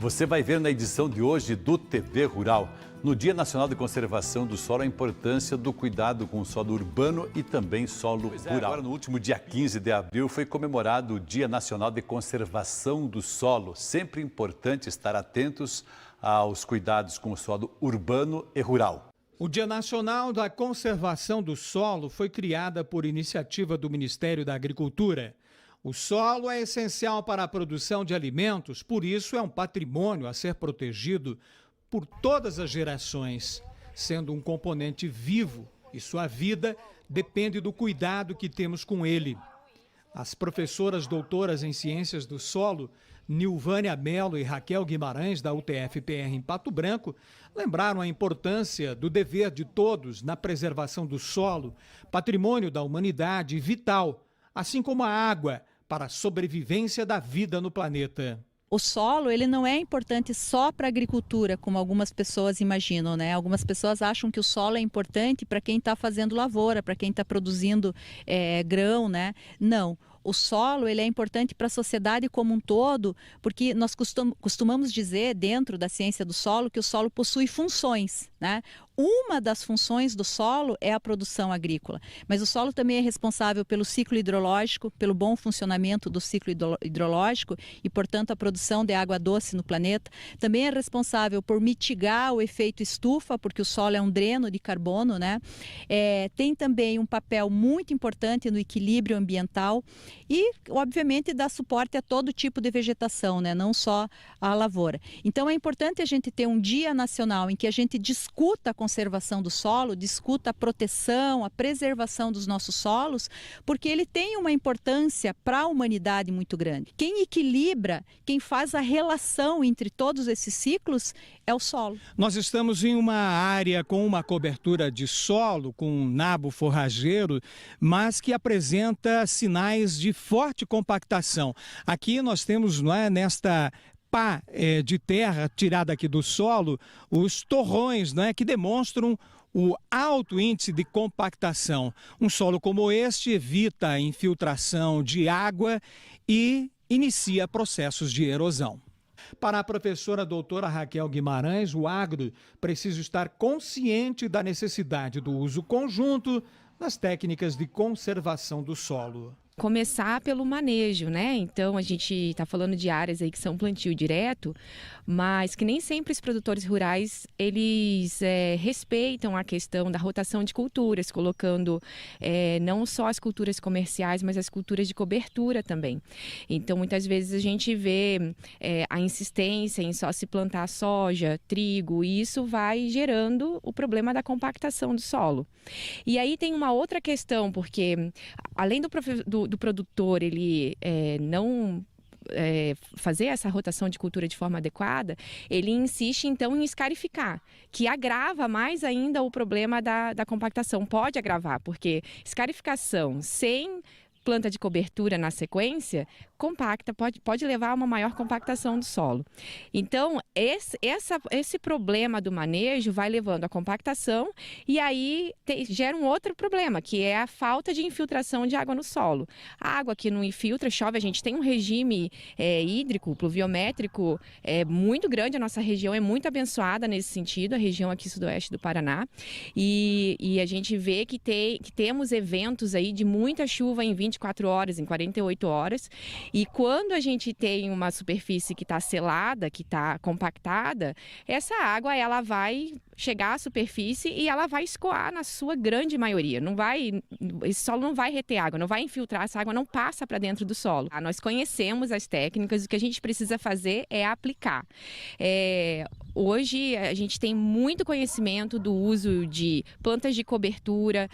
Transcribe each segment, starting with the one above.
Você vai ver na edição de hoje do TV Rural, no Dia Nacional de Conservação do Solo, a importância do cuidado com o solo urbano e também solo rural. Agora, no último dia 15 de abril, foi comemorado o Dia Nacional de Conservação do Solo. Sempre importante estar atentos aos cuidados com o solo urbano e rural. O Dia Nacional da Conservação do Solo foi criada por iniciativa do Ministério da Agricultura. O solo é essencial para a produção de alimentos, por isso é um patrimônio a ser protegido por todas as gerações, sendo um componente vivo e sua vida depende do cuidado que temos com ele. As professoras doutoras em Ciências do Solo, Nilvânia Mello e Raquel Guimarães, da UTF-PR em Pato Branco, lembraram a importância do dever de todos na preservação do solo, patrimônio da humanidade vital, assim como a água, para a sobrevivência da vida no planeta. O solo, ele não é importante só para a agricultura, como algumas pessoas imaginam, né? Algumas pessoas acham que o solo é importante para quem está fazendo lavoura, para quem está produzindo grão, né? Não. O solo, ele é importante para a sociedade como um todo, porque nós costumamos dizer, dentro da ciência do solo, que o solo possui funções, né? Uma das funções do solo é a produção agrícola, mas o solo também é responsável pelo ciclo hidrológico, pelo bom funcionamento do ciclo hidrológico e, portanto, a produção de água doce no planeta. Também é responsável por mitigar o efeito estufa, porque o solo é um dreno de carbono, né? Tem também um papel muito importante no equilíbrio ambiental e, obviamente, dá suporte a todo tipo de vegetação, né? Não só a lavoura. Então, é importante a gente ter um dia nacional em que a gente discuta a conservação do solo, discuta a proteção, a preservação dos nossos solos, porque ele tem uma importância para a humanidade muito grande. Quem equilibra, quem faz a relação entre todos esses ciclos é o solo. Nós estamos em uma área com uma cobertura de solo, com um nabo forrageiro, mas que apresenta sinais de forte compactação. Aqui nós temos, não é, nesta pá de terra tirada aqui do solo, os torrões, né, que demonstram o alto índice de compactação. Um solo como este evita a infiltração de água e inicia processos de erosão. Para a professora doutora Raquel Guimarães, o agro precisa estar consciente da necessidade do uso conjunto das técnicas de conservação do solo. Começar pelo manejo, né? Então a gente está falando de áreas aí que são plantio direto, mas que nem sempre os produtores rurais eles respeitam a questão da rotação de culturas, colocando não só as culturas comerciais, mas as culturas de cobertura também. Então muitas vezes a gente vê a insistência em só se plantar soja, trigo, e isso vai gerando o problema da compactação do solo. E aí tem uma outra questão, porque além do produtor ele não fazer essa rotação de cultura de forma adequada, ele insiste então em escarificar, que agrava mais ainda o problema da compactação. Pode agravar, porque escarificação sem planta de cobertura na sequência, compacta, pode levar a uma maior compactação do solo. Então, esse problema do manejo vai levando à compactação e aí gera um outro problema, que é a falta de infiltração de água no solo. A água que não infiltra, chove, a gente tem um regime hídrico, pluviométrico muito grande, a nossa região é muito abençoada nesse sentido, a região aqui sudoeste do Paraná, e a gente vê que temos eventos aí de muita chuva em 24 horas, em 48 horas, e quando a gente tem uma superfície que está selada, que está compactada, essa água ela vai chegar à superfície e ela vai escoar na sua grande maioria. Esse solo não vai reter água, não vai infiltrar, essa água não passa para dentro do solo. Nós conhecemos as técnicas, o que a gente precisa fazer é aplicar. Hoje a gente tem muito conhecimento do uso de plantas de cobertura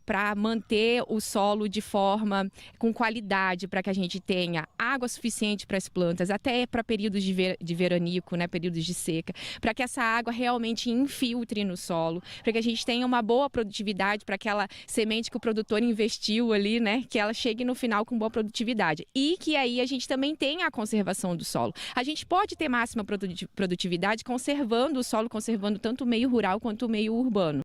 para manter o solo de forma com qualidade, para que a gente tenha água suficiente para as plantas, até para períodos de veranico, né, períodos de seca, para que essa água realmente infiltre no solo, para que a gente tenha uma boa produtividade, para aquela semente que o produtor investiu ali, né, que ela chegue no final com boa produtividade. E que aí a gente também tenha a conservação do solo. A gente pode ter máxima produtividade conservando o solo, conservando tanto o meio rural quanto o meio urbano.